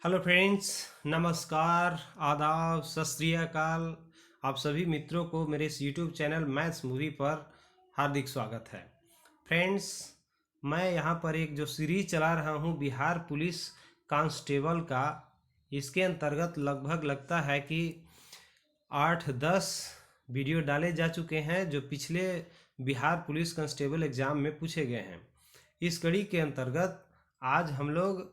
Hello friends, नमस्कार, आदाब, सत श्री अकाल। आप सभी मित्रों को मेरे इस यूट्यूब चैनल मैथ्स मूवी पर हार्दिक स्वागत है। फ्रेंड्स, मैं यहाँ पर एक जो सीरीज चला रहा हूँ बिहार पुलिस कांस्टेबल का, इसके अंतर्गत लगभग लगता है कि 8-10 वीडियो डाले जा चुके हैं जो पिछले बिहार पुलिस कांस्टेबल एग्ज़ाम में पूछे गए हैं। इस कड़ी के अंतर्गत आज हम लोग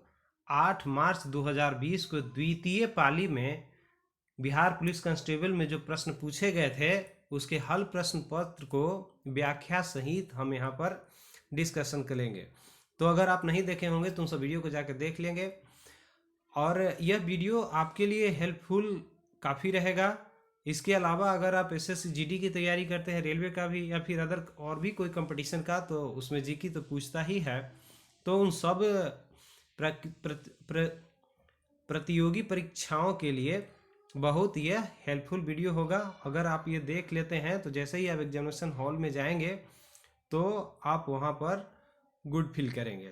8 मार्च 2020 को द्वितीय पाली में बिहार पुलिस कांस्टेबल में जो प्रश्न पूछे गए थे उसके हल प्रश्न पत्र को व्याख्या सहित हम यहाँ पर डिस्कशन करेंगे। तो अगर आप नहीं देखे होंगे तो उन सब वीडियो को जाकर देख लेंगे और यह वीडियो आपके लिए हेल्पफुल काफ़ी रहेगा। इसके अलावा अगर आप एसएससी जीडी की तैयारी करते हैं, रेलवे का भी या फिर अदर और भी कोई कंपटीशन का, तो उसमें जीके तो पूछता ही है। तो उन सब प्रतियोगी परीक्षाओं के लिए बहुत यह हेल्पफुल वीडियो होगा। अगर आप ये देख लेते हैं तो जैसे ही आप एग्जामिनेशन हॉल में जाएंगे तो आप वहाँ पर गुड फील करेंगे।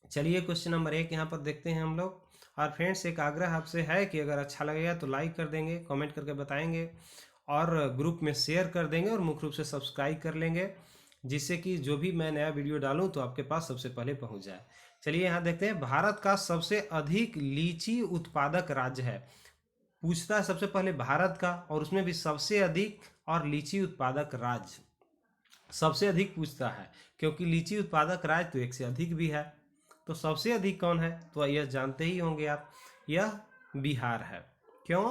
चलिए क्वेश्चन नंबर 1 यहाँ पर देखते हैं हम लोग। और फ्रेंड्स, एक आग्रह आपसे है कि अगर अच्छा लगेगा तो लाइक कर देंगे, कमेंट करके बताएंगे और ग्रुप में शेयर कर देंगे और मुख्य रूप से सब्सक्राइब कर लेंगे, जिससे कि जो भी मैं नया वीडियो डालूं तो आपके पास सबसे पहले पहुंच जाए। चलिए यहाँ देखते हैं। भारत का सबसे अधिक लीची उत्पादक राज्य है। पूछता है सबसे पहले भारत का, और उसमें भी सबसे अधिक और लीची उत्पादक राज्य सबसे अधिक पूछता है, क्योंकि लीची उत्पादक राज्य तो एक से अधिक भी है। तो सबसे अधिक कौन है? तो यह जानते ही होंगे आप, यह बिहार है। क्यों?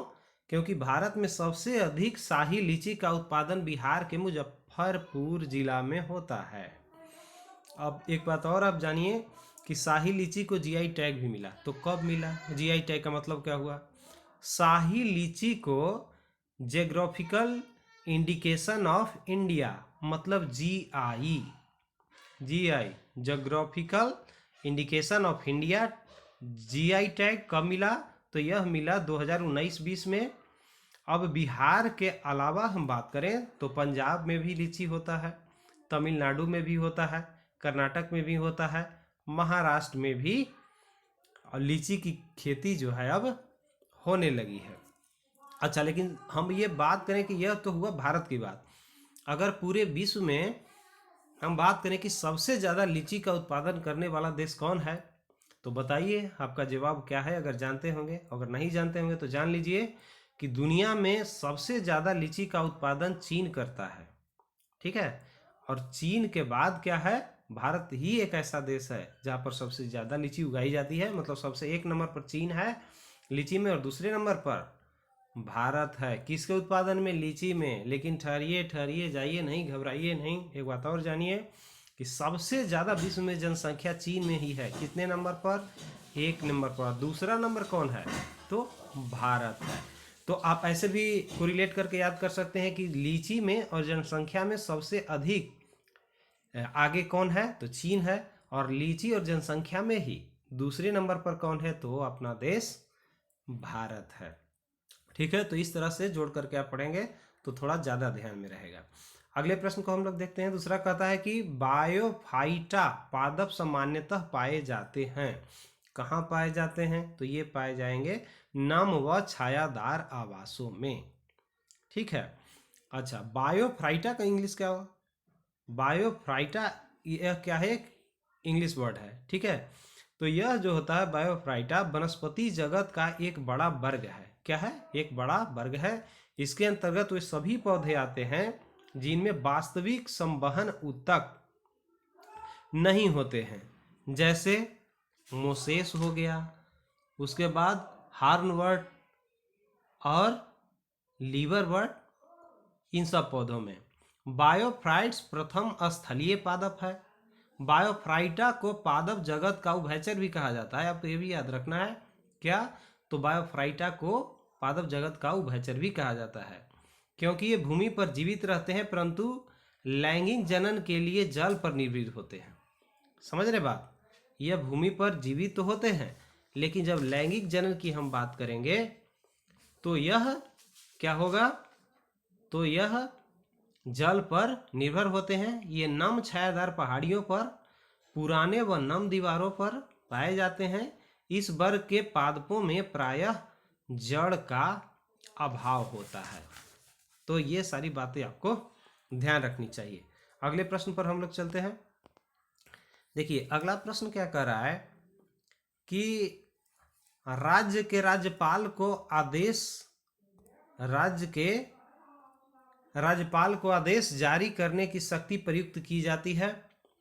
क्योंकि भारत में सबसे अधिक शाही लीची का उत्पादन बिहार के मुजफ्फरपुर जिला में होता है। अब एक बात और आप जानिए कि शाही लीची को जीआई टैग भी मिला। तो कब मिला? जीआई टैग का मतलब क्या हुआ? शाही लीची को ज्योग्राफिकल इंडिकेशन ऑफ इंडिया, मतलब GI, geographical indication of India, GI tag कब मिला? तो यह मिला 2019-20 में। अब बिहार के अलावा हम बात करें तो पंजाब में भी लीची होता है, तमिलनाडु में भी होता है, कर्नाटक में भी होता है, महाराष्ट्र में भी लीची की खेती जो है अब होने लगी है। अच्छा, लेकिन हम ये बात करें कि यह तो हुआ भारत की बात। अगर पूरे विश्व में हम बात करें कि सबसे ज़्यादा लीची का उत्पादन करने वाला देश कौन है, तो बताइए आपका जवाब क्या है। अगर जानते होंगे, अगर नहीं जानते होंगे तो जान लीजिए कि दुनिया में सबसे ज़्यादा लीची का उत्पादन चीन करता है। ठीक है, और चीन के बाद क्या है? भारत ही एक ऐसा देश है जहाँ पर सबसे ज़्यादा लीची उगाई जाती है। मतलब सबसे 1 नंबर पर चीन है लीची में और दूसरे नंबर पर भारत है। किसके उत्पादन में? लीची में। लेकिन ठहरिए जाइए नहीं, घबराइए नहीं। एक बात और जानिए कि सबसे ज़्यादा विश्व में जनसंख्या चीन में ही है। कितने नंबर पर? 1 नंबर पर। दूसरा नंबर कौन है? तो भारत है। तो आप ऐसे भी कोरिलेट करके याद कर सकते हैं कि लीची में और जनसंख्या में सबसे अधिक आगे कौन है? तो चीन है। और लीची और जनसंख्या में ही दूसरे नंबर पर कौन है? तो अपना देश भारत है। ठीक है, तो इस तरह से जोड़ करके आप पढ़ेंगे तो थोड़ा ज़्यादा ध्यान में रहेगा। अगले प्रश्न को हम लोग देखते हैं। दूसरा कहता है कि बायोफाइटा पादप सामान्यतः पाए जाते हैं। कहाँ पाए जाते हैं? तो ये पाए जाएंगे नम व छायादार आवासों में। ठीक है। अच्छा, बायोफाइटा का इंग्लिश क्या हुआ? बायोफाइटा यह क्या है? एक इंग्लिश वर्ड है। ठीक है, तो यह जो होता है बायोफाइटा वनस्पति जगत का एक बड़ा वर्ग है। क्या है? एक बड़ा वर्ग है। इसके अंतर्गत वे सभी पौधे आते हैं जिनमें वास्तविक संवहन ऊतक नहीं होते हैं, जैसे मोसेस हो गया, उसके बाद हार्नवर्ट और लीवरवर्ट। इन सब पौधों में बायोफाइट्स प्रथम स्थलीय पादप है। बायोफाइटा को पादप जगत का उभयचर भी कहा जाता है। आपको ये भी याद रखना है। क्या? तो बायोफाइटा को पादप जगत का उभयचर भी कहा जाता है, क्योंकि ये भूमि पर जीवित रहते हैं परंतु लैंगिक जनन के लिए जल पर निर्भर होते हैं। समझ रहे बात? यह भूमि पर जीवित तो होते हैं, लेकिन जब लैंगिक जनन की हम बात करेंगे तो यह क्या होगा? तो यह जल पर निर्भर होते हैं। ये नम छायादार पहाड़ियों पर, पुराने व नम दीवारों पर पाए जाते हैं। इस वर्ग के पादपों में प्रायः जड़ का अभाव होता है। तो ये सारी बातें आपको ध्यान रखनी चाहिए। अगले प्रश्न पर हम लोग चलते हैं। देखिए अगला प्रश्न क्या कह रहा है कि राज्य के राज्यपाल को आदेश जारी करने की शक्ति प्रयुक्त की जाती है।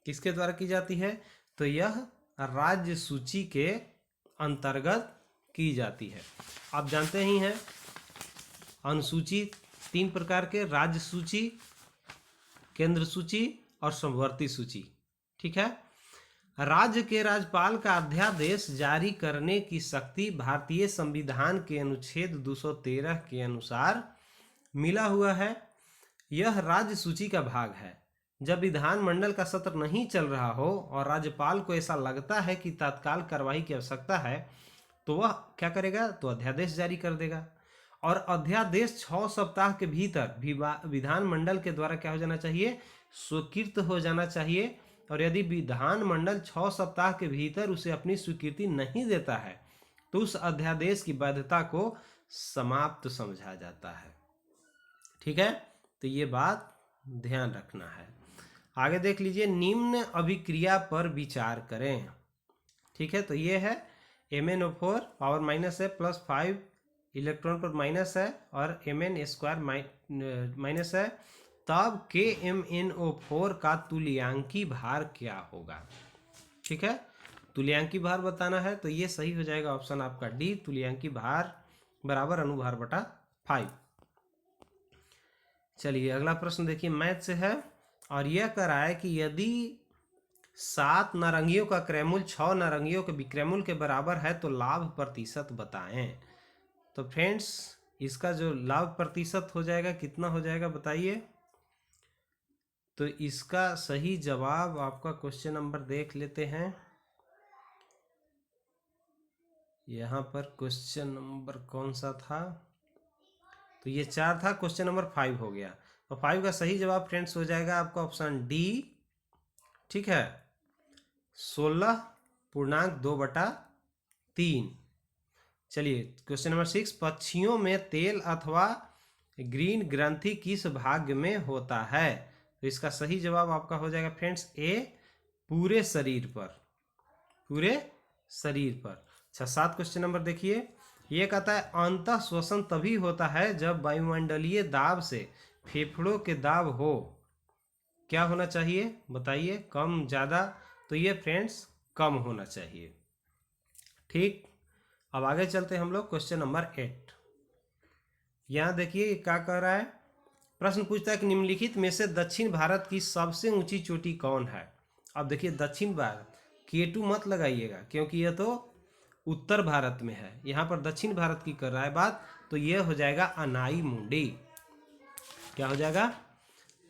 किसके द्वारा की जाती है? तो यह राज्य सूची के अंतर्गत की जाती है। आप जानते ही हैं अनुसूची 3 प्रकार के, राज्य सूची, केंद्र सूची और समवर्ती सूची। ठीक है। राज्य के राज्यपाल का अध्यादेश जारी करने की शक्ति भारतीय संविधान के अनुच्छेद 213 के अनुसार मिला हुआ है। यह राज्य सूची का भाग है। जब विधानमंडल का सत्र नहीं चल रहा हो और राज्यपाल को ऐसा लगता है कि तत्काल कार्रवाई की आवश्यकता है तो वह क्या करेगा? तो अध्यादेश जारी कर देगा। और अध्यादेश 6 सप्ताह के भीतर विधानमंडल के द्वारा क्या हो जाना चाहिए? स्वीकृत हो जाना चाहिए। और यदि विधानमंडल 6 सप्ताह के भीतर उसे अपनी स्वीकृति नहीं देता है तो उस अध्यादेश की वैधता को समाप्त समझा जाता है। ठीक है, तो ये बात ध्यान रखना है। आगे देख लीजिए, निम्न अभिक्रिया पर विचार करें। ठीक है, तो ये है MnO4 पावर माइनस है प्लस 5 इलेक्ट्रॉन पर माइनस है और Mn² माइनस है। तब KMnO4 का तुल्यांकी भार क्या होगा? ठीक है, तुल्यांकी भार बताना है तो ये सही हो जाएगा ऑप्शन आपका डी, तुल्यांकी भार बराबर अनुभार बटा 5। चलिए अगला प्रश्न देखिए, मैथ से है और यह कह रहा है कि यदि 7 नारंगियों का क्रयमूल्य 6 नारंगियों के विक्रयमूल्य के बराबर है तो लाभ प्रतिशत बताएं। तो फ्रेंड्स इसका जो लाभ प्रतिशत हो जाएगा कितना हो जाएगा बताइए? तो इसका सही जवाब आपका क्वेश्चन नंबर देख लेते हैं। यहाँ पर क्वेश्चन नंबर कौन सा था? तो ये 4 था, क्वेश्चन नंबर 5 हो गया। तो 5 का सही जवाब फ्रेंड्स हो जाएगा आपका ऑप्शन डी। ठीक है, 16.2/3। चलिए क्वेश्चन नंबर 6, पक्षियों में तेल अथवा ग्रीन ग्रंथि किस भाग में होता है? तो इसका सही जवाब आपका हो जाएगा फ्रेंड्स ए, पूरे शरीर पर, पूरे शरीर पर। अच्छा 7 क्वेश्चन नंबर देखिए, ये कहता है अंतः श्वसन तभी होता है जब वायुमंडलीय दाब से फेफड़ों के दाब हो। क्या होना चाहिए बताइए? कम, ज़्यादा? तो ये फ्रेंड्स कम होना चाहिए। ठीक, अब आगे चलते हैं हम लोग क्वेश्चन नंबर 8। यहाँ देखिए क्या कह रहा है, प्रश्न पूछता है कि निम्नलिखित में से दक्षिण भारत की सबसे ऊंची चोटी कौन है? अब देखिए दक्षिण भारत, K2 मत लगाइएगा क्योंकि यह तो उत्तर भारत में है। यहाँ पर दक्षिण भारत की कर रहा है बात, तो यह हो जाएगा अनाईमुडी। क्या हो जाएगा?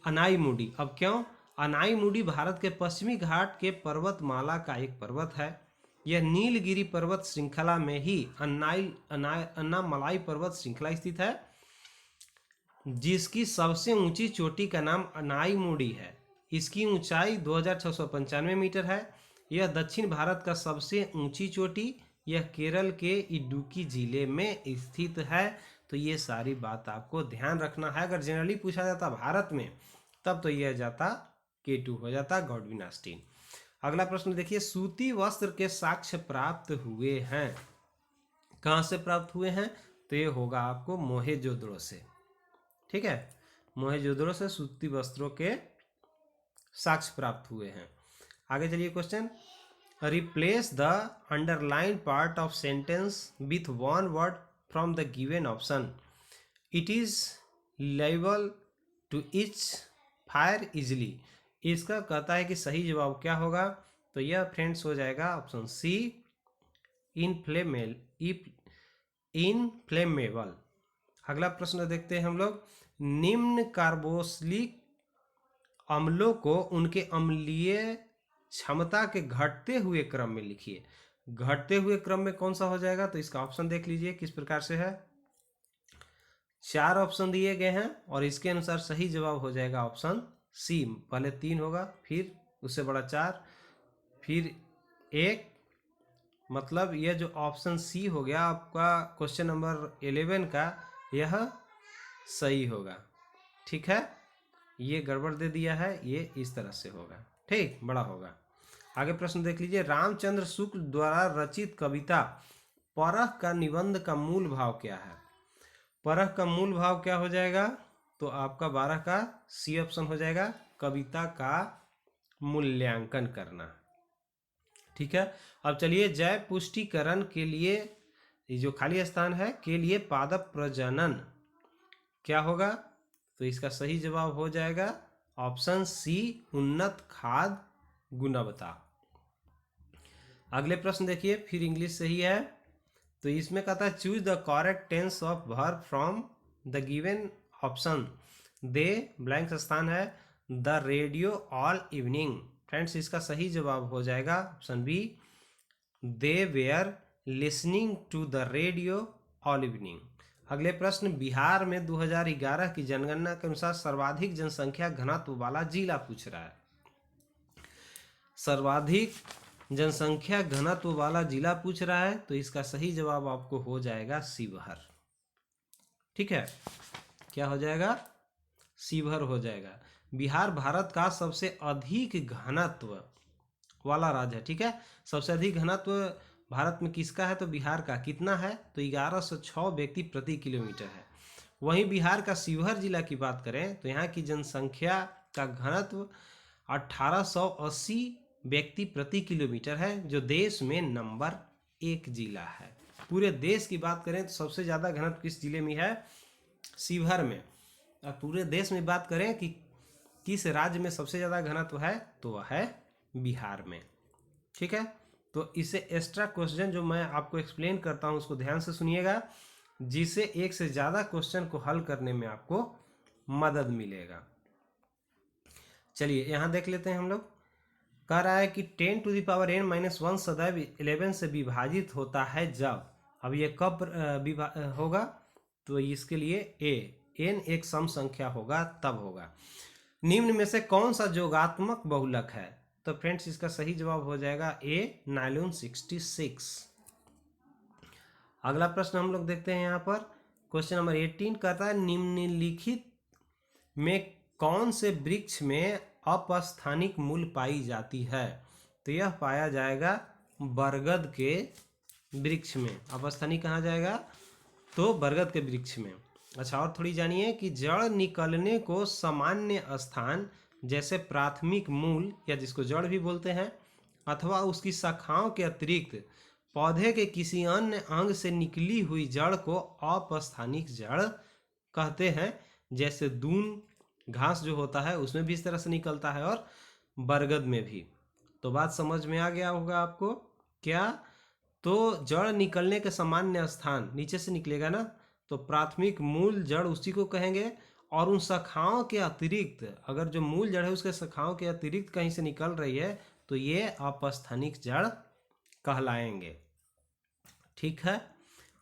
अनाईमुडी। अब क्यों? अनाईमुडी भारत के पश्चिमी घाट के पर्वतमाला का एक पर्वत है। यह नीलगिरी पर्वत श्रृंखला में ही अन्नामलाई पर्वत श्रृंखला स्थित है, जिसकी सबसे ऊंची चोटी का नाम अनाईमुडी है। इसकी ऊंचाई 2695 मीटर है। यह दक्षिण भारत का सबसे ऊंची चोटी, यह केरल के इडुक्की जिले में स्थित है। तो ये सारी बात आपको ध्यान रखना है। अगर जनरली पूछा जाता भारत में तब तो यह जाता K2 हो जाता, गॉडविन ऑस्टिन। अगला प्रश्न देखिए, सूती वस्त्र के साक्ष्य प्राप्त हुए हैं। कहाँ से प्राप्त हुए हैं? तो ये होगा आपको मोहेंजोदड़ो से। ठीक है, मोहेंजोदड़ो से सूती वस्त्रों के साक्ष्य प्राप्त हुए हैं। आगे चलिए question, replace the underline part of sentence with one word from the given option. It is liable to each fire easily. इसका कहता है कि सही जवाब क्या होगा? तो यह फ्रेंड्स हो जाएगा ऑप्शन सी, इनफ्लेमेबल। अगला प्रश्न देखते हैं हम लोग, निम्न कार्बोक्सिलिक अम्लों को उनके अम्लीय क्षमता के घटते हुए क्रम में लिखिए। घटते हुए क्रम में कौन सा हो जाएगा? तो इसका ऑप्शन देख लीजिए किस प्रकार से है। 4 ऑप्शन दिए गए हैं और इसके अनुसार सही जवाब हो जाएगा ऑप्शन सी। पहले 3 होगा, फिर उससे बड़ा 4, फिर 1 मतलब यह जो ऑप्शन सी हो गया आपका क्वेश्चन नंबर 11 का, यह सही होगा। ठीक है, ये गड़बड़ दे दिया है, ये इस तरह से होगा, ठीक, बड़ा होगा। आगे प्रश्न देख लीजिए, रामचंद्र शुक्ल द्वारा रचित कविता परख का निबंध का मूल भाव क्या है? परख का मूल भाव क्या हो जाएगा? तो आपका 12 का सी ऑप्शन हो जाएगा, कविता का मूल्यांकन करना। ठीक है, अब चलिए, जय पुष्टिकरण के लिए, ये जो खाली स्थान है के लिए पादप प्रजनन क्या होगा? तो इसका सही जवाब हो जाएगा ऑप्शन सी, उन्नत खाद गुणवत्ता। अगले प्रश्न देखिए, फिर इंग्लिश से ही है, तो इसमें कहता है choose the correct tense of verb from the given option. They blank स्थान है the radio all evening. Friends, इसका सही जवाब हो जाएगा option B, they were listening to the radio all evening. अगले प्रश्न, बिहार में 2011 की जनगणना के अनुसार सर्वाधिक जनसंख्या घनत्व वाला जिला पूछ रहा है। सर्वाधिक जनसंख्या घनत्व वाला जिला पूछ रहा है, तो इसका सही जवाब आपको हो जाएगा शिवहर। ठीक है, क्या हो जाएगा? शिवहर हो जाएगा। बिहार भारत का सबसे अधिक घनत्व वाला राज्य है। ठीक है, सबसे अधिक घनत्व भारत में किसका है? तो बिहार का। कितना है? तो 1106 व्यक्ति प्रति किलोमीटर है। वहीं बिहार का शिवहर जिला की बात करें तो यहाँ की जनसंख्या का घनत्व 1880 व्यक्ति प्रति किलोमीटर है, जो देश में नंबर 1 जिला है। पूरे देश की बात करें तो सबसे ज़्यादा घनत्व किस जिले में है? शिवहर में। और पूरे देश में बात करें कि किस राज्य में सबसे ज़्यादा घनत्व है, तो वह है बिहार में। ठीक है, तो इसे एक्स्ट्रा क्वेश्चन जो मैं आपको एक्सप्लेन करता हूँ उसको ध्यान से सुनिएगा, जिससे एक से ज़्यादा क्वेश्चन को हल करने में आपको मदद मिलेगा। चलिए यहाँ देख लेते हैं हम लोग। कह रहा है कि 10⁻n-1 सदैव 11 से विभाजित होता है जब, अब ये कब होगा? तो इसके लिए n एक सम संख्या होगा तब होगा। निम्न में से कौन सा योगात्मक बहुलक है? तो फ्रेंड्स, इसका सही जवाब हो जाएगा ए, नायलॉन 66। अगला प्रश्न हम लोग देखते हैं यहाँ पर, क्वेश्चन नंबर 18 कहता है निम्नलिखित में कौन से वृक्ष में अपस्थानिक मूल पाई जाती है? तो यह पाया जाएगा बरगद के वृक्ष में। अपस्थानिक कहाँ जाएगा? तो बरगद के वृक्ष में। अच्छा, और थोड़ी जानिए कि जड़ निकलने को सामान्य स्थान जैसे प्राथमिक मूल, या जिसको जड़ भी बोलते हैं, अथवा उसकी शाखाओं के अतिरिक्त पौधे के किसी अन्य अंग से निकली हुई जड़ को अपस्थानिक जड़ कहते हैं। जैसे दून घास जो होता है उसमें भी इस तरह से निकलता है, और बरगद में भी। तो बात समझ में आ गया होगा आपको क्या? तो जड़ निकलने के सामान्य स्थान नीचे से निकलेगा ना, तो प्राथमिक मूल जड़ उसी को कहेंगे, और उन शाखाओं के अतिरिक्त, अगर जो मूल जड़ है उसके शाखाओं के अतिरिक्त कहीं से निकल रही है तो ये अपस्थानिक जड़ कहलाएंगे। ठीक है,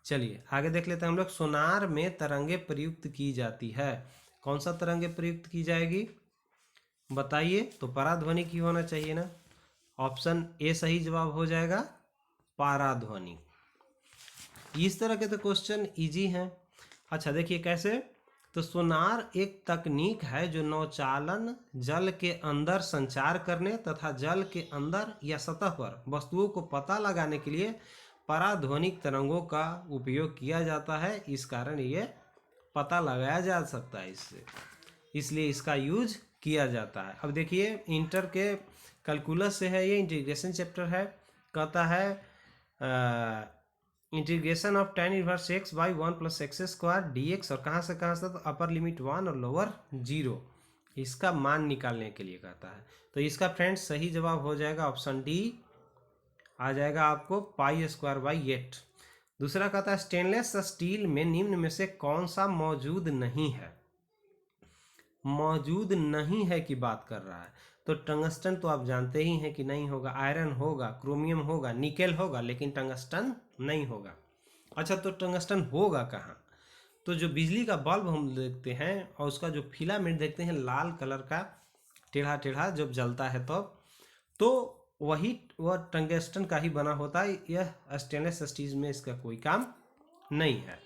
चलिए आगे देख लेते हैं हम लोग। सोनार में तरंगे प्रयुक्त की जाती है। कौन सा तरंगे प्रयुक्त की जाएगी बताइए? तो पराध्वनि की होना चाहिए ना। ऑप्शन ए सही जवाब हो जाएगा, पाराध्वनि। इस तरह के तो क्वेश्चन इजी हैं। अच्छा देखिए कैसे, तो सोनार एक तकनीक है जो नौचालन जल के अंदर संचार करने तथा जल के अंदर या सतह पर वस्तुओं को पता लगाने के लिए पराध्वनिक तरंगों का उपयोग किया जाता है। इस कारण ये पता लगाया जा सकता है इससे, इसलिए इसका यूज किया जाता है। अब देखिए, इंटर के कैलकुलस से है, ये इंटीग्रेशन चैप्टर है। कहता है integration of tan inverse x by 1 + x² dx, और कहाँ से तो अपर लिमिट 1 और लोअर 0, इसका मान निकालने के लिए कहता है। तो इसका फ्रेंड्स सही जवाब हो जाएगा ऑप्शन डी, आ जाएगा आपको π²/8। दूसरा कहता है स्टेनलेस स्टील में निम्न में से कौन सा मौजूद नहीं है? मौजूद नहीं है की बात कर रहा है, तो टंगस्टन तो आप जानते ही हैं कि नहीं होगा, आयरन होगा, क्रोमियम होगा, निकेल होगा, लेकिन टंगस्टन नहीं होगा। अच्छा, तो टंगस्टन होगा कहाँ? तो जो बिजली का बल्ब हम देखते हैं और उसका जो फिलामेंट देखते हैं लाल कलर का टेढ़ा टेढ़ा जब जलता है तब, तो वह टंगस्टन का ही बना होता है, यह स्टेनलेस स्टील में इसका कोई काम नहीं है।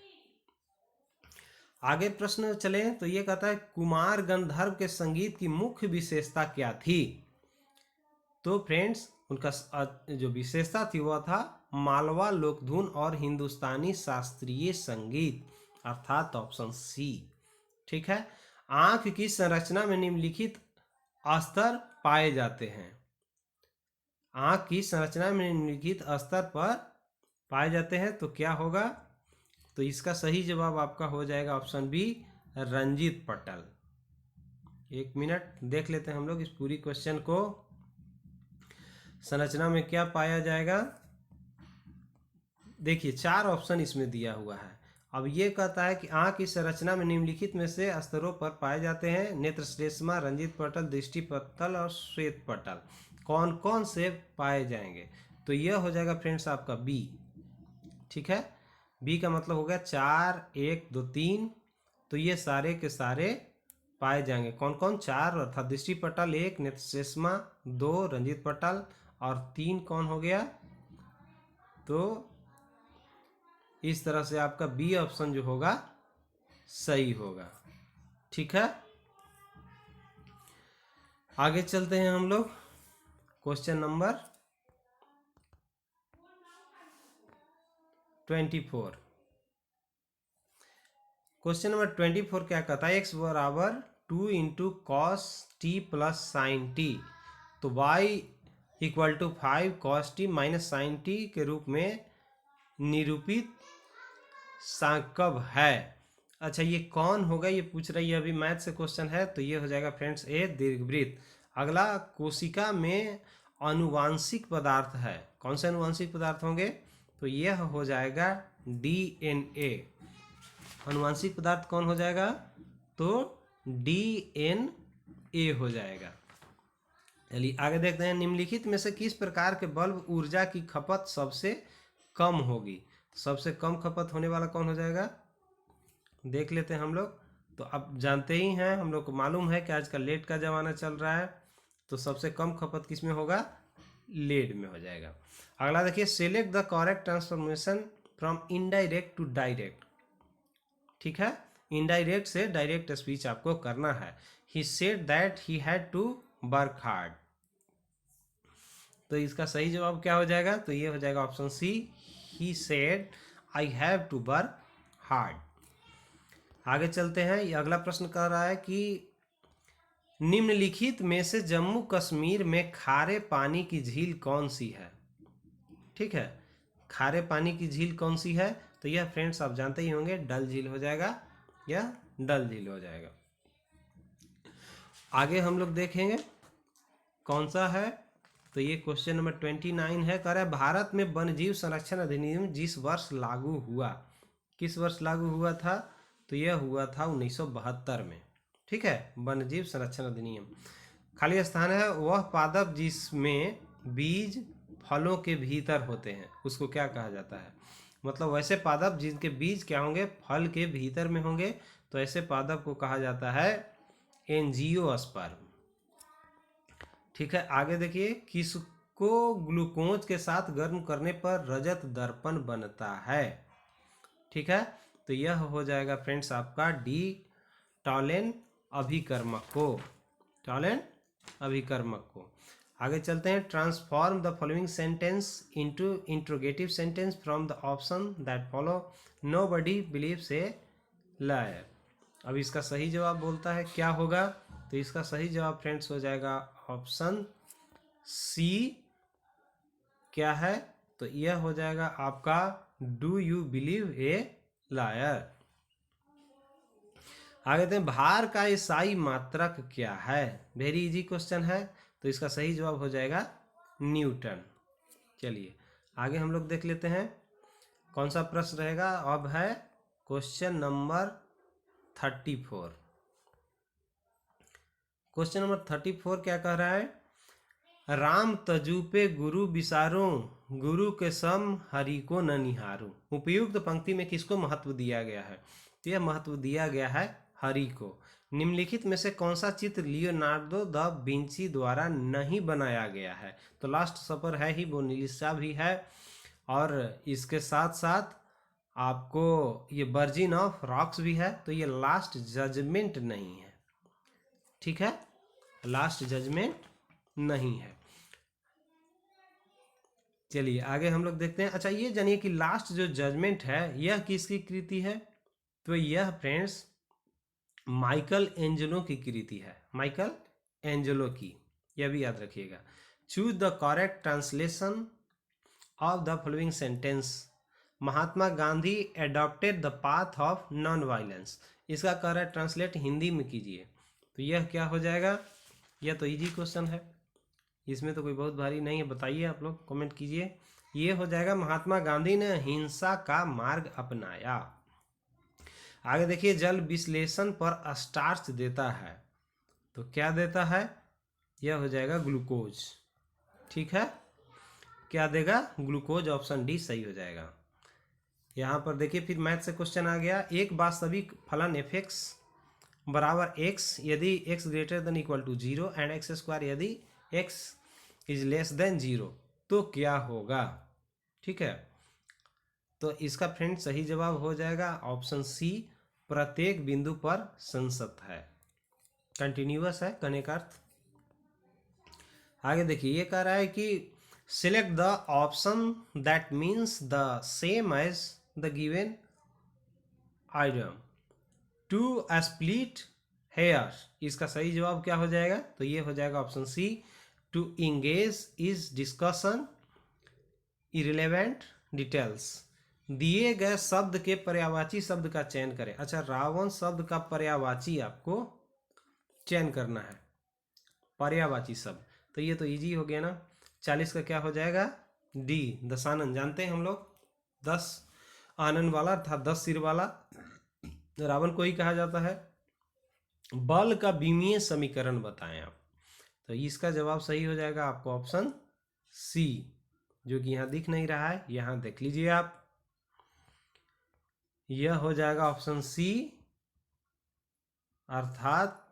आगे प्रश्न चले तो ये कहता है कुमार गंधर्व के संगीत की मुख्य विशेषता क्या थी। तो फ्रेंड्स उनका जो विशेषता थी वह था मालवा लोकधुन और हिंदुस्तानी शास्त्रीय संगीत, अर्थात ऑप्शन सी। ठीक है। आंख की संरचना में निम्नलिखित स्तर पाए जाते हैं। आंख की संरचना में निम्नलिखित स्तर पर पाए जाते हैं तो क्या होगा, तो इसका सही जवाब आपका हो जाएगा ऑप्शन बी, रंजित पटल। एक मिनट देख लेते हैं हम लोग इस पूरी क्वेश्चन को। संरचना में क्या पाया जाएगा, देखिए 4 ऑप्शन इसमें दिया हुआ है। अब ये कहता है कि आंख की संरचना में निम्नलिखित में से स्तरों पर पाए जाते हैं नेत्र श्लेष्मा, रंजित पटल, दृष्टि पटल और श्वेत पटल। कौन कौन से पाए जाएंगे, तो यह हो जाएगा फ्रेंड्स आपका बी। ठीक है, बी का मतलब हो गया 4, 1, 2, 3। तो ये सारे के सारे पाए जाएंगे। कौन कौन, 4 अर्थात दृष्टि पटल, 1 नेत्र श्लेष्मा, 2 रंजित पटल और 3 कौन हो गया, तो इस तरह से आपका बी ऑप्शन जो होगा सही होगा। ठीक है, आगे चलते हैं हम लोग। Question number 24। क्वेश्चन नंबर 24 क्या कहता है, x बराबर 2 into cos t plus sine t, तो y equal to 5 cos t minus sine t के रूप में निरूपित कब है। अच्छा ये कौन होगा, ये पूछ रही है, अभी मैथ से क्वेश्चन है, तो ये हो जाएगा फ्रेंड्स ए, दीर्घवृत्त। अगला कोशिका में अनुवांशिक पदार्थ है, कौन से अनुवांशिक पदार्थ होंगे, तो यह हो जाएगा डीएनए। अनुवांशिक पदार्थ कौन हो जाएगा, तो डीएनए हो जाएगा। चलिए आगे देखते हैं, निम्नलिखित में से किस प्रकार के बल्ब ऊर्जा की खपत सबसे कम होगी। सबसे कम खपत होने वाला कौन हो जाएगा, देख लेते हैं हम लोग। तो अब जानते ही हैं, हम लोग को मालूम है कि आजकल लेड का ज़माना चल रहा है, तो सबसे कम खपत किस में होगा, लेड में हो जाएगा। अगला देखिए, select the correct transformation from indirect to direct. ठीक है, इनडायरेक्ट से डायरेक्ट स्पीच आपको करना है। He said that he had to work hard, तो इसका सही जवाब क्या हो जाएगा, तो ये हो जाएगा option C, he said I have to work hard. आगे चलते हैं, ये अगला प्रश्न कह रहा है कि निम्नलिखित में से जम्मू कश्मीर में खारे पानी की झील कौन सी है। ठीक है, खारे पानी की झील कौन सी है, तो यह फ्रेंड्स आप जानते ही होंगे, डल झील हो जाएगा, या डल झील हो जाएगा। आगे हम लोग देखेंगे कौन सा है, तो ये क्वेश्चन नंबर 29 है। कह रहा है भारत में वन्यजीव संरक्षण अधिनियम जिस वर्ष लागू हुआ, किस वर्ष लागू हुआ था, तो यह हुआ था 1972 में। ठीक है, वन्यजीव संरक्षण अधिनियम। खाली स्थान है वह पादप जिसमें बीज फलों के भीतर होते हैं, उसको क्या कहा जाता है, मतलब वैसे पादप जिनके बीज क्या होंगे, फल के भीतर में होंगे, तो ऐसे पादप को कहा जाता है एंजियोस्पर्म। ठीक है, आगे देखिए, किसको ग्लूकोज के साथ गर्म करने पर रजत दर्पण बनता है। ठीक है, तो यह हो जाएगा फ्रेंड्स आपका डी, टॉलेन अभिकर्मक को, टॉलेन अभिकर्मक को। आगे चलते हैं, transform the following sentence into interrogative sentence from the option that follow, nobody believes a liar. अब इसका सही जवाब बोलता है क्या होगा, तो इसका सही जवाब फ्रेंड्स हो जाएगा ऑप्शन सी। क्या है, तो यह हो जाएगा आपका do you believe A lawyer. आगे देखते हैं, भार का ईसाई मात्रक क्या है। वेरी इजी क्वेश्चन है, तो इसका सही जवाब हो जाएगा न्यूटन। चलिए आगे हम लोग देख लेते हैं कौन सा प्रश्न रहेगा। अब है क्वेश्चन नंबर 34। क्वेश्चन नंबर 34 क्या कह रहा है, राम तजूपे गुरु विसारो, गुरु के सम हरि को न निहारो। उपयुक्त पंक्ति में किसको महत्व दिया गया है, तो यह महत्व दिया गया है हरि को। निम्नलिखित में से कौन सा चित्र लियोनार्डो द विंची द्वारा नहीं बनाया गया है? तो लास्ट सफर है ही, मोनालिसा भी है, और इसके साथ साथ आपको ये वर्जिन ऑफ रॉक्स भी है, तो ये लास्ट जजमेंट नहीं है। ठीक है, लास्ट जजमेंट नहीं है। चलिए आगे हम लोग देखते हैं। अच्छा, ये जानिए कि लास्ट जो जजमेंट है यह किसकी कृति है? तो यह फ्रेंड्स माइकल एंजेलो की कृति है, माइकल एंजेलो की, यह भी याद रखिएगा। Choose the correct translation of the following sentence. Mahatma Gandhi adopted the path of non violence. इसका करेक्ट ट्रांसलेट हिंदी में कीजिए, तो यह क्या हो जाएगा? यह तो इजी क्वेश्चन है, इसमें तो कोई बहुत भारी नहीं है, बताइए आप लोग, कमेंट कीजिए। ये हो जाएगा महात्मा गांधी ने हिंसा का मार्ग अपनाया। आगे देखिए, जल विश्लेषण पर स्टार्च देता है, तो क्या देता है? यह हो जाएगा ग्लूकोज। ठीक है, क्या देगा? ग्लूकोज, ऑप्शन डी सही हो जाएगा। यहाँ पर देखिए फिर मैथ से क्वेश्चन आ गया। एक वास्तविक फलन एफ एक्स बराबर एक्स यदि x greater than equal to 0 and x square यदि एक्स इज लेस देन 0 तो क्या होगा? ठीक है, तो इसका फ्रेंड सही जवाब हो जाएगा ऑप्शन सी, प्रत्येक बिंदु पर संसत है, कंटिन्यूअस है कहने का अर्थ। आगे देखिए, ये कह रहा है कि select the option that means the same as the given item to split hair. इसका सही जवाब क्या हो जाएगा? तो ये हो जाएगा option C, to engage is discussion irrelevant details. दिए गए शब्द के पर्यायवाची शब्द का चयन करें। अच्छा, रावण शब्द का पर्यायवाची आपको चयन करना है, पर्यायवाची शब्द, तो ये तो इजी हो गया ना। 40 का क्या हो जाएगा? डी, दशानन। जानते हैं हम लोग 10 आनंद वाला अर्थात 10 सिर वाला रावण को ही कहा जाता है। बल का विमीय समीकरण बताएं आप, तो इसका जवाब सही हो जाएगा आपको ऑप्शन सी, जो कि यहां दिख नहीं रहा है, यहां देख लीजिए आप, यह हो जाएगा ऑप्शन सी, अर्थात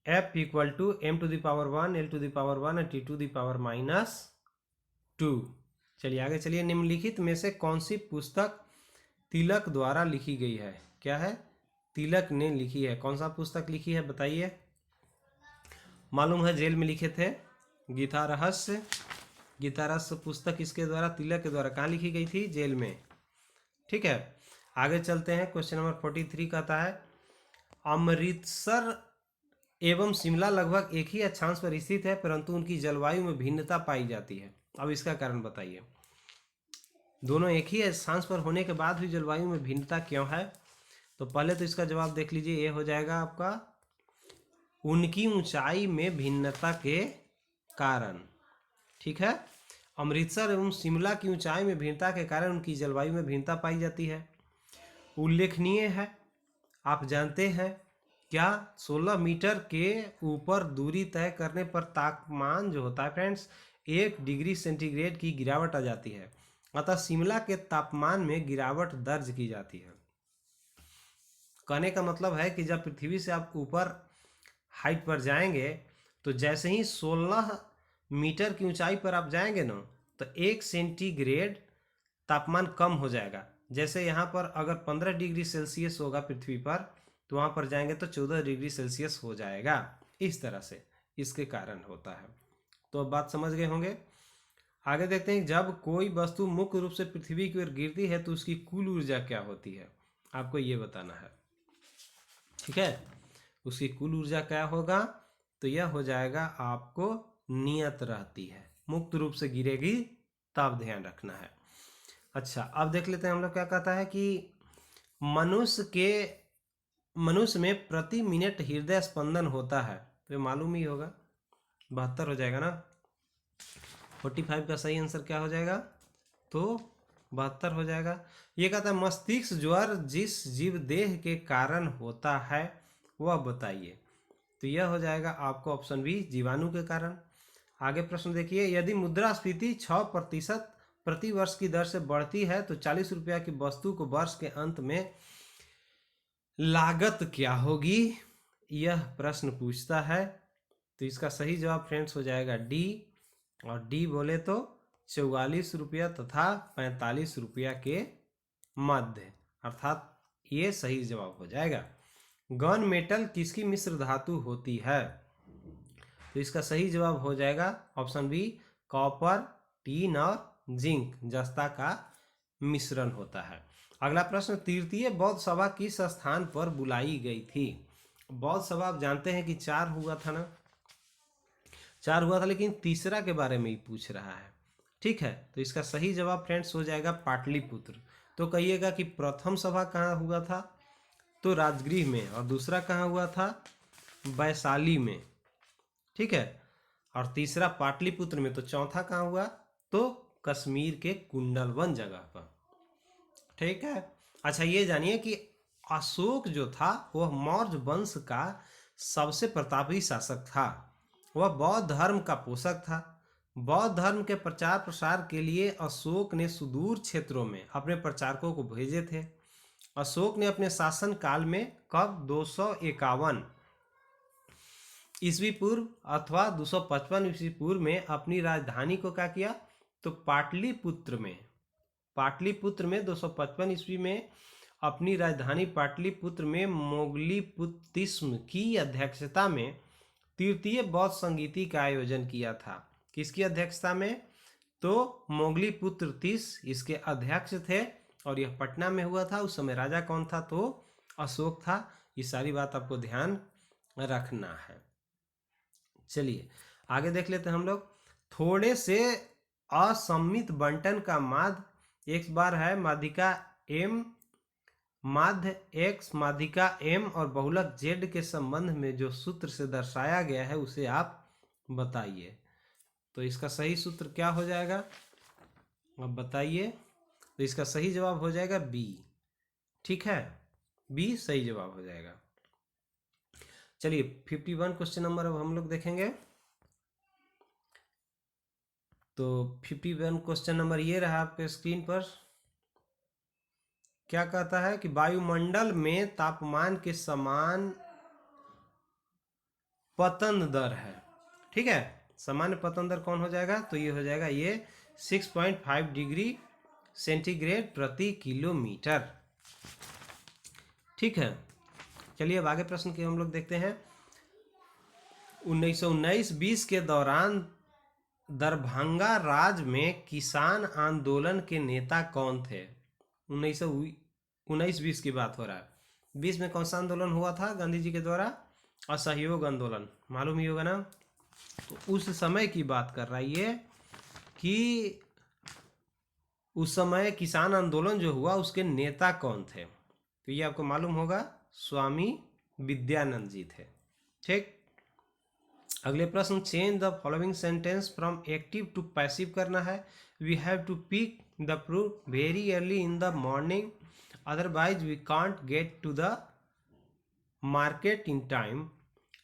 F equal to m to the power 1 l to the power 1 और t टू द पावर -2। चलिए आगे चलिए, निम्नलिखित में से कौन सी पुस्तक तिलक द्वारा लिखी गई है? क्या है? तिलक ने लिखी है। कौन सा पुस्तक लिखी है बताइए? मालूम है जेल में लिखे थे, गीता रहस्य। गीता रहस्य पुस्तक इसके द्वारा, तिलक के द्वारा कहाँ लिखी गई थी? जेल में। ठीक है, आगे चलते हैं। क्वेश्चन नंबर 43 कहता है, अमृतसर एवं शिमला लगभग एक ही अक्षांश पर स्थित है परंतु उनकी जलवायु में भिन्नता पाई जाती है। अब इसका कारण बताइए। दोनों एक ही अक्षांश पर होने के बाद भी जलवायु में भिन्नता क्यों है? तो पहले तो इसका जवाब देख लीजिए, ये हो जाएगा आपका उनकी ऊंचाई में भिन्नता के कारण। ठीक है, अमृतसर एवं शिमला की ऊंचाई में भिन्नता के कारण उनकी जलवायु में भिन्नता पाई जाती है। उल्लेखनीय है, आप जानते हैं क्या, 16 मीटर के ऊपर दूरी तय करने पर तापमान जो होता है फ्रेंड्स 1 डिग्री सेंटीग्रेड की गिरावट आ जाती है, अतः शिमला के तापमान में गिरावट दर्ज की जाती है। कहने का मतलब है कि जब पृथ्वी से आप ऊपर हाइट पर जाएंगे तो जैसे ही 16 मीटर की ऊंचाई पर आप जाएंगे ना, तो 1 सेंटीग्रेड तापमान कम हो जाएगा। जैसे यहाँ पर अगर 15 डिग्री सेल्सियस होगा पृथ्वी पर, तो वहाँ पर जाएंगे तो 14 डिग्री सेल्सियस हो जाएगा। इस तरह से इसके कारण होता है। तो अब बात समझ गए होंगे। आगे देखते हैं, जब कोई वस्तु मुख्य रूप से पृथ्वी की ओर गिरती है तो उसकी कुल ऊर्जा क्या होती है? आपको ये बताना है। ठीक है, उसकी कुल ऊर्जा क्या होगा? तो यह हो जाएगा आपको नियत रहती है, मुक्त रूप से गिरेगी तब ध्यान रखना है। अच्छा, अब देख लेते हैं हम लोग क्या कहता है कि मनुष्य में प्रति मिनट हृदय स्पंदन होता है, तो मालूम ही होगा, 72 हो जाएगा ना। 45 का सही आंसर क्या हो जाएगा? तो 72 हो जाएगा। ये कहता है मस्तिष्क ज्वर जिस जीव देह के कारण होता है वह बताइए, तो यह हो जाएगा आपको ऑप्शन बी, जीवाणु के कारण। आगे प्रश्न देखिए, यदि मुद्रास्फीति 6% प्रति वर्ष की दर से बढ़ती है तो 40 रुपया की वस्तु को वर्ष के अंत में लागत क्या होगी, यह प्रश्न पूछता है। तो इसका सही जवाब फ्रेंड्स हो जाएगा डी, और डी बोले तो 44 रुपया तथा 45 रुपया के मध्य, अर्थात ये सही जवाब हो जाएगा। गन मेटल किसकी मिश्र धातु होती है, तो इसका सही जवाब हो जाएगा ऑप्शन बी, कॉपर, टीन और जिंक जस्ता का मिश्रण होता है। अगला प्रश्न, तृतीय बौद्ध सभा किस स्थान पर बुलाई गई थी। बौद्ध सभा आप जानते हैं कि 4 हुआ था ना, 4 हुआ था, लेकिन तीसरा के बारे में ही पूछ रहा है। ठीक है, तो इसका सही जवाब फ्रेंड्स हो जाएगा पाटलिपुत्र। तो कहिएगा कि प्रथम सभा कहाँ हुआ था, तो राजगृह में, और दूसरा कहाँ हुआ था, वैशाली में। ठीक है, और तीसरा पाटलिपुत्र में। तो चौथा कहाँ हुआ, तो कश्मीर के कुंडलवन जगह पर। ठीक है, अच्छा ये जानिए कि अशोक जो था वह मौर्य वंश का सबसे प्रतापी शासक था। वह बौद्ध धर्म का पोषक था। बौद्ध धर्म के प्रचार प्रसार के लिए अशोक ने सुदूर क्षेत्रों में अपने प्रचारकों को भेजे थे। अशोक ने अपने शासन काल में कब 251 ईस्वी पूर्व अथवा 255 ईस्वी पूर्व में अपनी राजधानी को क्या किया, तो पाटलिपुत्र में 255 ईस्वी में अपनी राजधानी पाटलिपुत्र में मोगलीपुतिस्म की अध्यक्षता में तृतीय बौद्ध संगीति का आयोजन किया था। किसकी अध्यक्षता में, तो मोगलीपुत्र तीस इसके अध्यक्ष थे, और यह पटना में हुआ था। उस समय राजा कौन था, तो अशोक था। ये सारी बात आपको ध्यान रखना है। चलिए आगे देख लेते हैं हम लोग। थोड़े से असम्मित बंटन का माध्य x बार है, माध्यिका m, माध्य x, माध्यिका m और बहुलक z के संबंध में जो सूत्र से दर्शाया गया है उसे आप बताइए। तो इसका सही सूत्र क्या हो जाएगा, अब बताइए। तो इसका सही जवाब हो जाएगा बी। ठीक है, बी सही जवाब हो जाएगा। चलिए 51 क्वेश्चन नंबर अब हम लोग देखेंगे। तो 51 क्वेश्चन नंबर ये रहा आपके स्क्रीन पर। क्या कहता है कि वायुमंडल में तापमान के समान पतन दर है। ठीक है, सामान्य पतन दर कौन हो जाएगा, तो ये हो जाएगा ये 6.5 डिग्री सेंटीग्रेड प्रति किलोमीटर। ठीक है, चलिए अब आगे प्रश्न के हम लोग देखते हैं। 1919-20 के दौरान दरभंगा राज्य में किसान आंदोलन के नेता कौन थे। 1919-20 की बात हो रहा है। 20 में कौन सा आंदोलन हुआ था गांधी जी के द्वारा, असहयोग आंदोलन, मालूम ही होगा ना। तो उस समय की बात कर रहा है ये कि उस समय किसान आंदोलन जो हुआ उसके नेता कौन थे, तो ये आपको मालूम होगा, स्वामी विद्यानंद जी थे। ठीक, अगले प्रश्न, change the following sentence from active to passive करना है। We have to pick the fruit very early in the morning, otherwise we can't get to the market in time.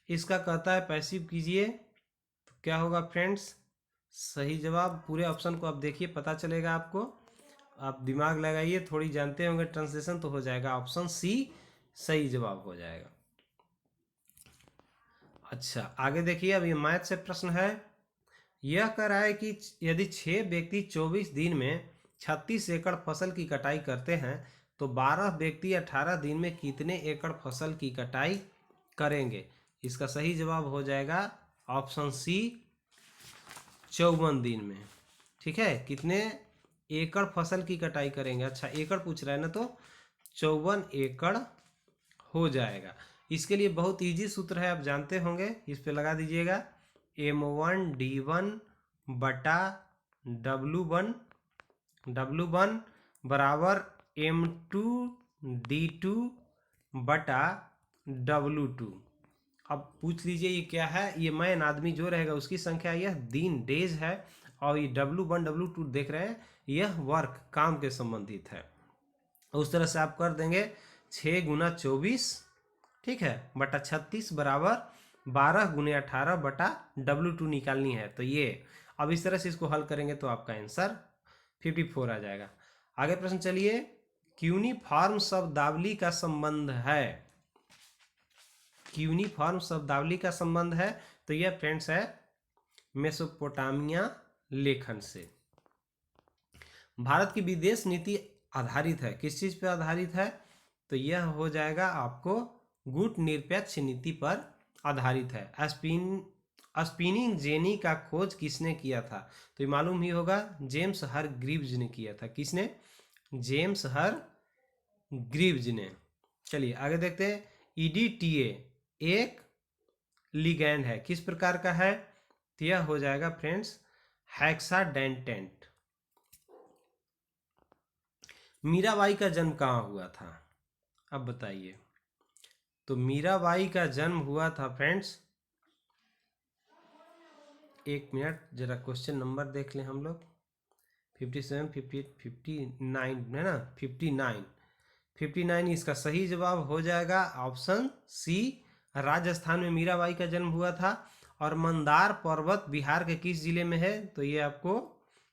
इसका कहता है पैसिव कीजिए, तो क्या होगा फ्रेंड्स, सही जवाब, पूरे ऑप्शन को आप देखिए पता चलेगा आपको, आप दिमाग लगाइए, थोड़ी जानते होंगे ट्रांसलेशन, तो हो जाएगा ऑप्शन सी सही जवाब हो जाएगा। अच्छा आगे देखिए, अब ये मैथ से प्रश्न है। यह कह रहा है कि यदि 6 व्यक्ति 24 दिन में 36 एकड़ फसल की कटाई करते हैं तो 12 व्यक्ति 18 दिन में कितने एकड़ फसल की कटाई करेंगे। इसका सही जवाब हो जाएगा ऑप्शन सी 54 दिन में। ठीक है, कितने एकड़ फसल की कटाई करेंगे, अच्छा एकड़ पूछ रहा है ना, तो 54 एकड़ हो जाएगा। इसके लिए बहुत इजी सूत्र है, आप जानते होंगे, इस पे लगा दीजिएगा M1D1 बटा W1 बराबर M2D2 बटा W2। अब पूछ लीजिए ये क्या है, ये मैन आदमी जो रहेगा उसकी संख्या, यह दिन डेज है, और ये W1 W2 देख रहे हैं यह वर्क काम के संबंधित है। उस तरह से आप कर देंगे 6 गुना 24, ठीक है, बटा 36 बराबर 12 गुने 18 बटा W2 निकालनी है। तो ये अब इस तरह से इसको हल करेंगे तो आपका आंसर 54 आ जाएगा। आगे प्रश्न चलिए, क्यूनिफॉर्म शब्दावली का संबंध है, क्यूनिफॉर्म शब्दावली का संबंध है तो यह फ्रेंड्स है मेसोपोटामिया लेखन से। भारत की विदेश नीति आधारित है, किस चीज पर आधारित है? तो यह हो जाएगा आपको गुट निरपेक्ष नीति पर आधारित है। स्पिनिंग जेनी का खोज किसने किया था? तो ये मालूम ही होगा, जेम्स हर ग्रीव्स ने किया था। किसने? जेम्स हर ग्रीव्स ने। चलिए आगे देखते हैं, ईडीटीए एक लिगैंड है, किस प्रकार का है? तो यह हो जाएगा फ्रेंड्स हेक्साडेंटेंट। मीराबाई का जन्म कहाँ हुआ था? अब बताइए। तो मीराबाई का जन्म हुआ था फ्रेंड्स, एक मिनट जरा क्वेश्चन नंबर देख लें हम लोग, 57, 58, 59 है ना, 59 इसका सही जवाब हो जाएगा ऑप्शन सी, राजस्थान में मीराबाई का जन्म हुआ था। और मंदार पर्वत बिहार के किस जिले में है? तो ये आपको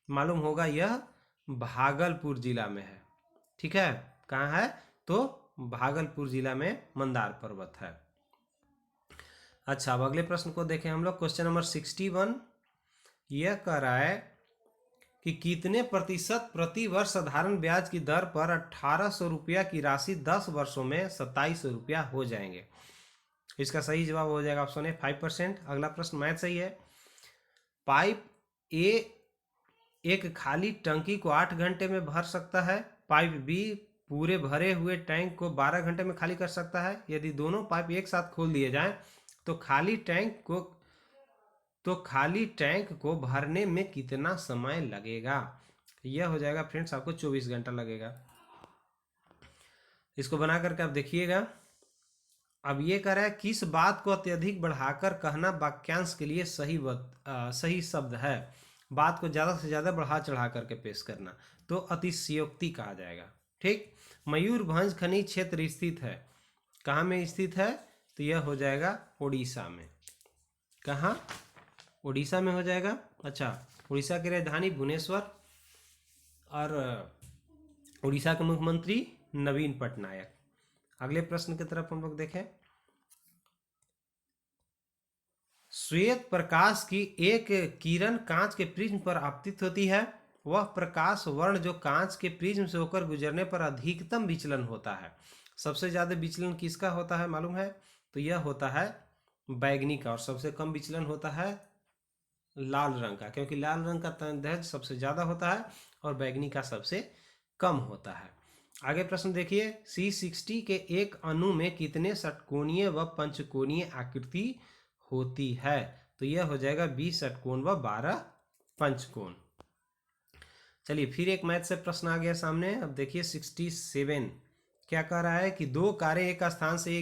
मालूम होगा, यह भागलपुर जिला में है। ठीक है, कहाँ है? तो भागलपुर जिला में मंदार पर्वत है। अच्छा, अब अगले प्रश्न को देखें हम लोग, क्वेश्चन नंबर 61। यह कह रहा है कि कितने प्रतिशत प्रति वर्ष साधारण ब्याज की दर पर 1800 रुपया की राशि 10 वर्षों में 2700 रुपया हो जाएंगे? इसका सही जवाब हो जाएगा ऑप्शन ए 5%। अगला प्रश्न मैथ सही है, पाइप ए एक खाली टंकी को 8 घंटे में भर सकता है, पाइप बी पूरे भरे हुए टैंक को 12 घंटे में खाली कर सकता है। यदि दोनों पाइप एक साथ खोल दिए जाएं तो खाली टैंक को भरने में कितना समय लगेगा? यह हो जाएगा फ्रेंड्स आपको 24 घंटा लगेगा। इसको बना करके आप देखिएगा। अब ये कह रहा है किस बात को अत्यधिक बढ़ाकर कहना वाक्यांश के लिए सही शब्द है? बात को ज़्यादा से ज़्यादा बढ़ा चढ़ा करके पेश करना, तो अतिशयोक्ति कहा जाएगा। ठीक, मयूरभंज खनिज क्षेत्र स्थित है, कहाँ में स्थित है? तो यह हो जाएगा उड़ीसा में। कहाँ? उड़ीसा में हो जाएगा। अच्छा, उड़ीसा की राजधानी भुवनेश्वर और उड़ीसा के मुख्यमंत्री नवीन पटनायक। अगले प्रश्न की तरफ हम लोग देखें, श्वेत प्रकाश की एक किरण कांच के प्रिज्म पर आपतित होती है, वह प्रकाश वर्ण जो कांच के प्रिज्म से होकर गुजरने पर अधिकतम विचलन होता है। सबसे ज्यादा विचलन किसका होता है मालूम है? तो यह होता है बैगनी का, और सबसे कम विचलन होता है लाल रंग का, क्योंकि लाल रंग का तनदैर्ध्य सबसे ज्यादा होता है और बैगनी का सबसे कम होता है। आगे प्रश्न देखिए, C60 के एक अणु में कितने षटकोणीय व पंचकोणीय आकृति होती है? तो यह हो जाएगा 20 षटकोण व 12 पंचकोण। चलिए फिर एक मैथ से प्रश्न आ गया सामने। अब देखिए 67 क्या कह रहा है कि दो कारें एक स्थान से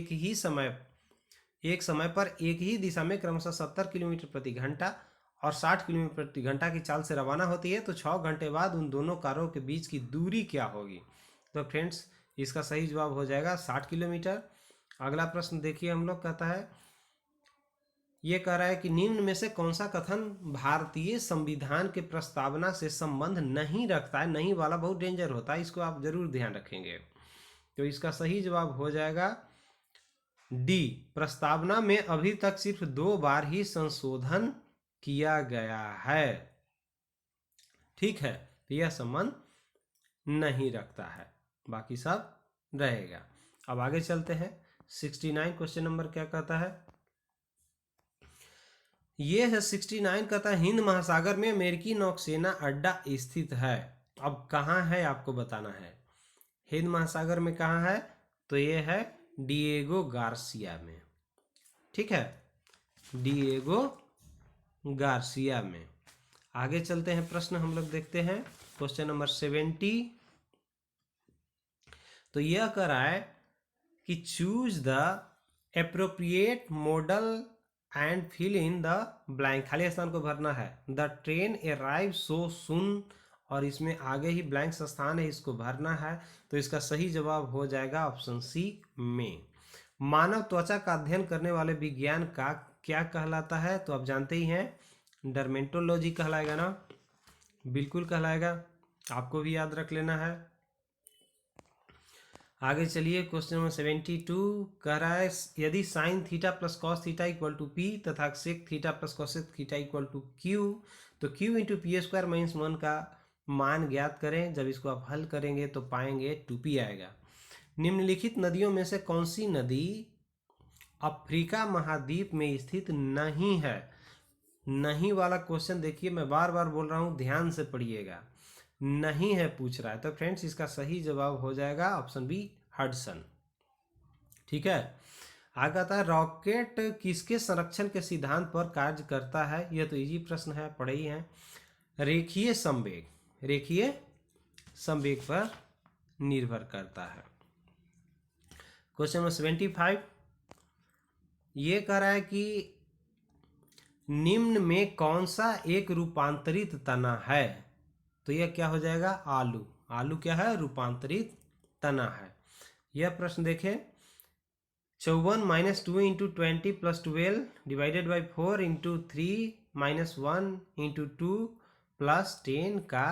एक समय पर एक ही दिशा में क्रमशः 70 किलोमीटर प्रति घंटा और 60 किलोमीटर प्रति घंटा की चाल से रवाना होती है, तो 6 घंटे बाद उन दोनों कारों के बीच की दूरी क्या होगी? तो फ्रेंड्स इसका सही जवाब हो जाएगा 60 किलोमीटर। अगला प्रश्न देखिए हम लोग, कहता है, ये कह रहा है कि निम्न में से कौन सा कथन भारतीय संविधान के प्रस्तावना से संबंध नहीं रखता है? नहीं वाला बहुत डेंजर होता है, इसको आप जरूर ध्यान रखेंगे। तो इसका सही जवाब हो जाएगा डी, प्रस्तावना में अभी तक सिर्फ 2 बार ही संशोधन किया गया है। ठीक है, तो यह संबंध नहीं रखता है, बाकी सब रहेगा। अब आगे चलते हैं, 69 क्वेश्चन नंबर क्या कहता है? ये है 69 कहता है, हिंद महासागर में अमेरिकी नौसेना अड्डा स्थित है। अब कहाँ है आपको बताना है। हिंद महासागर में कहाँ है? तो ये है डिएगो गार्सिया में। ठीक है, डिएगो गार्सिया में। आगे चलते हैं, प्रश्न हम लोग देखते हैं, क्वेश्चन नंबर 70। तो यह कह रहा है कि choose the appropriate modal and fill in the blank, खाली स्थान को भरना है। The train arrive so soon, और इसमें आगे ही ब्लैंक स्थान है, इसको भरना है। तो इसका सही जवाब हो जाएगा ऑप्शन सी में। मानव त्वचा का अध्ययन करने वाले विज्ञान का क्या कहलाता है? तो आप जानते ही हैं, डर्मेटोलॉजी कहलाएगा ना, बिल्कुल कहलाएगा। आपको भी याद रख लेना है। आगे चलिए, क्वेश्चन नंबर 72 कह रहा है यदि sine theta plus cos theta equal to P तथा sec theta plus cosec theta equal to Q, तो Q into P square minus 1 का मान ज्ञात करें। जब इसको आप हल करेंगे तो पाएंगे 2p आएगा। निम्नलिखित नदियों में से कौन सी नदी अफ्रीका महाद्वीप में स्थित नहीं है? नहीं वाला क्वेश्चन देखिए, मैं बार बार बोल रहा हूँ, ध्यान से पढ़िएगा। नहीं है पूछ रहा है, तो फ्रेंड्स इसका सही जवाब हो जाएगा ऑप्शन बी, हडसन। ठीक है। आगे आता है रॉकेट किसके संरक्षण के सिद्धांत पर कार्य करता है? यह तो इजी प्रश्न है, पढ़े ही हैं। रेखीय संवेग, रेखीय संवेग पर निर्भर करता है। क्वेश्चन नंबर 75 ये कह रहा है कि निम्न में कौन सा एक रूपांतरित तना है? तो यह क्या हो जाएगा? आलू। आलू क्या है? रूपांतरित तना है। यह प्रश्न देखें, 54 minus 2 into 20 plus 12 divided by 4 into 3 minus 1 into 2 plus 10 का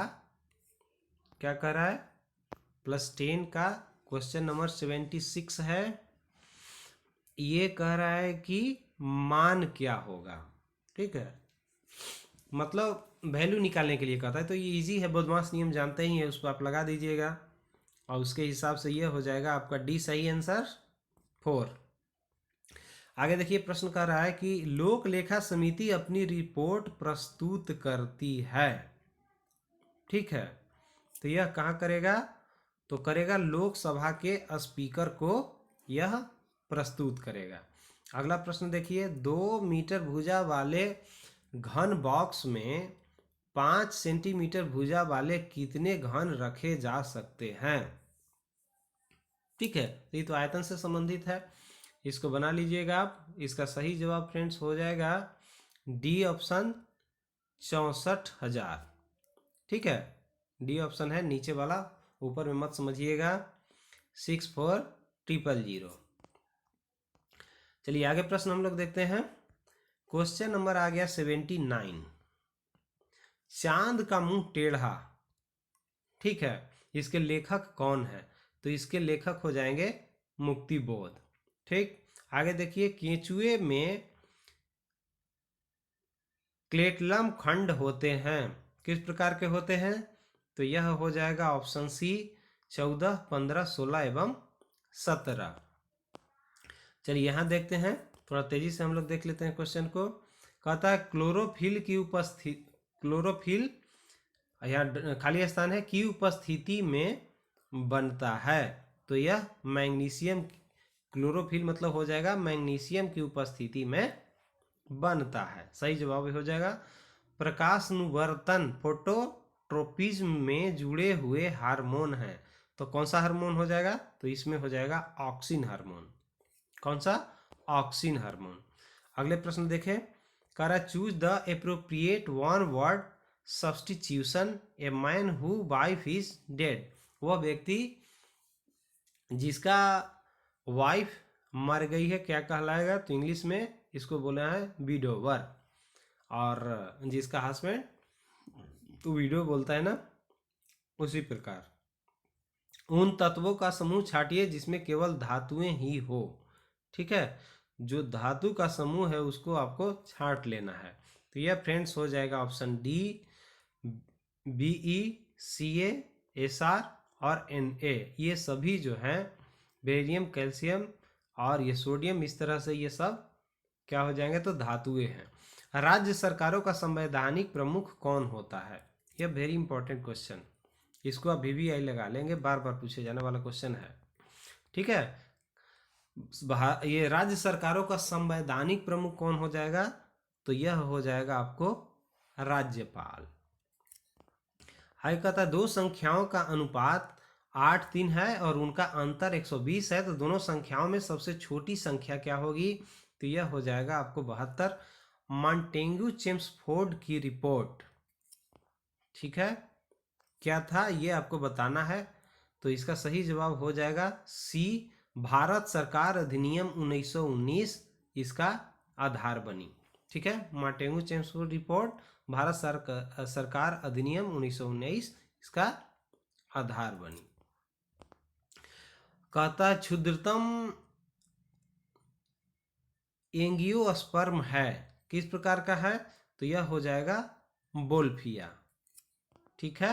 क्या कर रहा है? प्लस 10 का क्वेश्चन नंबर 76 है। ये कह रहा है कि मान क्या होगा। ठीक है, मतलब वैल्यू निकालने के लिए कहता है। तो ये इजी है, बदमाश नियम जानते ही है, उस पर आप लगा दीजिएगा और उसके हिसाब से ये हो जाएगा आपका डी सही आंसर 4। आगे देखिए, प्रश्न कर रहा है कि लोक लेखा समिति अपनी रिपोर्ट प्रस्तुत करती है। ठीक है, तो यह कहाँ करेगा? तो करेगा लोकसभा के स्पीकर को यह प्रस्तुत करेगा। अगला प्रश्न देखिए, 2 मीटर भुजा वाले घन बॉक्स में 5 सेंटीमीटर भुजा वाले कितने घन रखे जा सकते हैं? ठीक है, ये तो आयतन से संबंधित है, इसको बना लीजिएगा आप। इसका सही जवाब फ्रेंड्स हो जाएगा डी ऑप्शन, 64,000। ठीक है, डी ऑप्शन है नीचे वाला, ऊपर में मत समझिएगा। 64,000। चलिए आगे प्रश्न हम लोग देखते हैं। क्वेश्चन नंबर आ गया 79, चांद का मुंह टेढ़ा। ठीक है, इसके लेखक कौन है? तो इसके लेखक हो जाएंगे मुक्तिबोध। ठीक, आगे देखिए, केंचुए में क्लेटलम खंड होते हैं, किस प्रकार के होते हैं? तो यह हो जाएगा ऑप्शन सी, 14, 15, 16 एवं 17। चलिए यहाँ देखते हैं, थोड़ा तेजी से हम लोग देख लेते हैं क्वेश्चन को। कहता है क्लोरोफिल की उपस्थिति, क्लोरोफिल यहाँ खाली स्थान है, की उपस्थिति में बनता है। तो यह मैग्नीशियम, क्लोरोफिल मतलब हो जाएगा मैग्नीशियम की उपस्थिति में बनता है। सही जवाब हो जाएगा प्रकाशानुवर्तन, फोटोट्रोपिज्म में जुड़े हुए हार्मोन हैं। तो कौन सा हार्मोन हो जाएगा? तो इसमें हो जाएगा ऑक्सिन हार्मोन। कौन सा? Auxin hormone. अगले प्रश्न देखें, कह रहा choose the appropriate one word substitution, a man who wife is dead. वह व्यक्ति जिसका वाइफ मर गई है क्या कहलाएगा? तो इंग्लिश में इसको बोला है विडोवर, और जिसका हस्बैंड तो विडो बोलता है ना, उसी प्रकार उन तत्वों का समूह छाटिए जिसमें केवल धातुएं ही हो। ठीक है, जो धातु का समूह है उसको आपको छांट लेना है। तो यह फ्रेंड्स हो जाएगा ऑप्शन डी, BeCa, Sr और Na। ये सभी जो हैं बेरियम, कैल्शियम और ये सोडियम, इस तरह से ये सब क्या हो जाएंगे? तो धातुएं हैं। राज्य सरकारों का संवैधानिक प्रमुख कौन होता है? यह वेरी इंपॉर्टेंट क्वेश्चन, इसको आप VVI लगा लेंगे, बार बार पूछे जाने वाला क्वेश्चन है। ठीक है, ये राज्य सरकारों का संवैधानिक प्रमुख कौन हो जाएगा? तो यह हो जाएगा आपको राज्यपाल। हाई कहता है 2 संख्याओं का अनुपात 8:3 है और उनका अंतर 120 है, तो दोनों संख्याओं में सबसे छोटी संख्या क्या होगी? तो यह हो जाएगा आपको 72। मॉन्टेग्यू चेम्सफोर्ड की रिपोर्ट, ठीक है, क्या था ये आपको बताना है। तो इसका सही जवाब हो जाएगा सी, भारत सरकार अधिनियम 1919 इसका आधार बनी। ठीक है, मॉन्टेग्यू चेम्सफोर्ड रिपोर्ट, भारत सरकार अधिनियम 1919 इसका आधार बनी। कहता क्षुद्रतम एंजियोस्पर्म है, किस प्रकार का है, तो यह हो जाएगा बोल्फिया। ठीक है,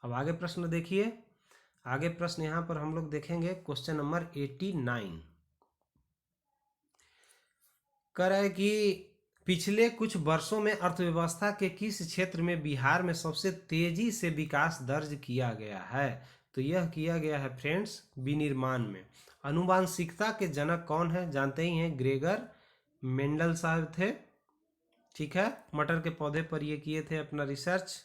अब आगे प्रश्न देखिए। आगे प्रश्न यहाँ पर हम लोग देखेंगे क्वेश्चन नंबर 89। कह रहा है कि पिछले कुछ वर्षों में अर्थव्यवस्था के किस क्षेत्र में बिहार में सबसे तेजी से विकास दर्ज किया गया है, तो यह किया गया है फ्रेंड्स विनिर्माण में। आनुवांशिकता के जनक कौन है, जानते ही हैं, ग्रेगर मेंडल साहब थे। ठीक है, मटर के पौधे पर ये किए थे अपना रिसर्च।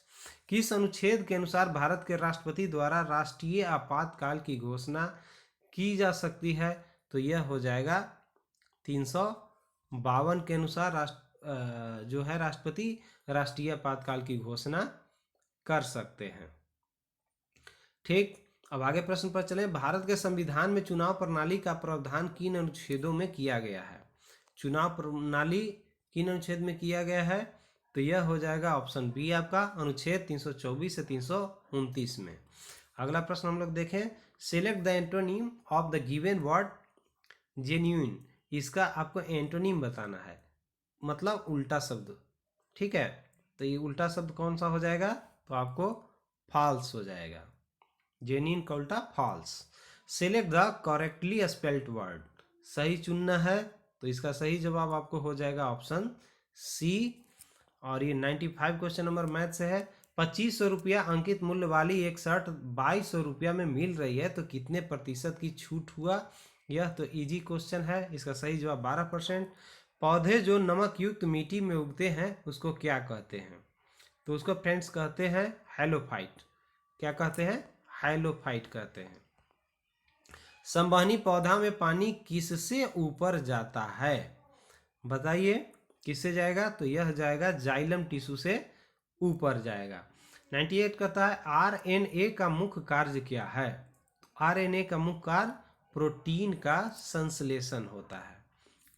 किस अनुच्छेद के अनुसार भारत के राष्ट्रपति द्वारा राष्ट्रीय आपातकाल की घोषणा की जा सकती है, तो यह हो जाएगा 352 के अनुसार जो है राष्ट्रपति राष्ट्रीय आपातकाल की घोषणा कर सकते हैं। ठीक, अब आगे प्रश्न पर चले। भारत के संविधान में चुनाव प्रणाली का प्रावधान किन अनुच्छेदों में किया गया है, चुनाव प्रणाली किन अनुच्छेद में किया गया है, तो यह हो जाएगा ऑप्शन बी आपका, अनुच्छेद 324 से 329 में। अगला प्रश्न हम लोग देखें, select the antonym of the given word genuine, इसका आपको एंटोनिम बताना है, मतलब उल्टा शब्द। ठीक है, तो ये उल्टा शब्द कौन सा हो जाएगा, तो आपको फॉल्स हो जाएगा, जेन्युइन का उल्टा false. Select the correctly spelled word, सही चुनना है, तो इसका सही जवाब आपको हो जाएगा ऑप्शन सी। और ये 95 क्वेश्चन नंबर मैथ से है। 2500 रुपया अंकित मूल्य वाली एक शर्ट 2200 रुपया में मिल रही है, तो कितने प्रतिशत की छूट हुआ, यह तो इजी क्वेश्चन है, इसका सही जवाब 12%। पौधे जो नमक युक्त मिट्टी में उगते हैं उसको क्या कहते हैं, तो उसको फ्रेंड्स कहते हैं हैलोफाइट। क्या कहते हैं, हैलोफाइट कहते हैं। संवहनी पौधा में पानी किससे ऊपर जाता है, बताइए किससे जाएगा, तो यह जाएगा जाइलम टिश्यू से ऊपर जाएगा। 98 कहता है आरएनए का मुख्य कार्य क्या है, आरएनए का मुख्य कार्य प्रोटीन का संश्लेषण होता है।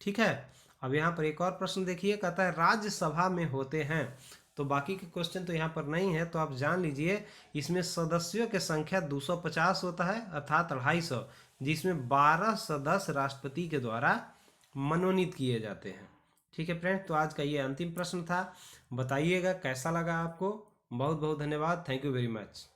ठीक है, अब यहाँ पर एक और प्रश्न देखिए, कहता है राज्यसभा में होते हैं, तो बाकी के क्वेश्चन तो यहाँ पर नहीं है, तो आप जान लीजिए इसमें सदस्यों की संख्या 250 होता है, अर्थात 250, जिसमें 12 सदस्य राष्ट्रपति के द्वारा मनोनीत किए जाते हैं। ठीक है फ्रेंड, तो आज का ये अंतिम प्रश्न था, बताइएगा कैसा लगा आपको। बहुत बहुत धन्यवाद, थैंक यू वेरी मच।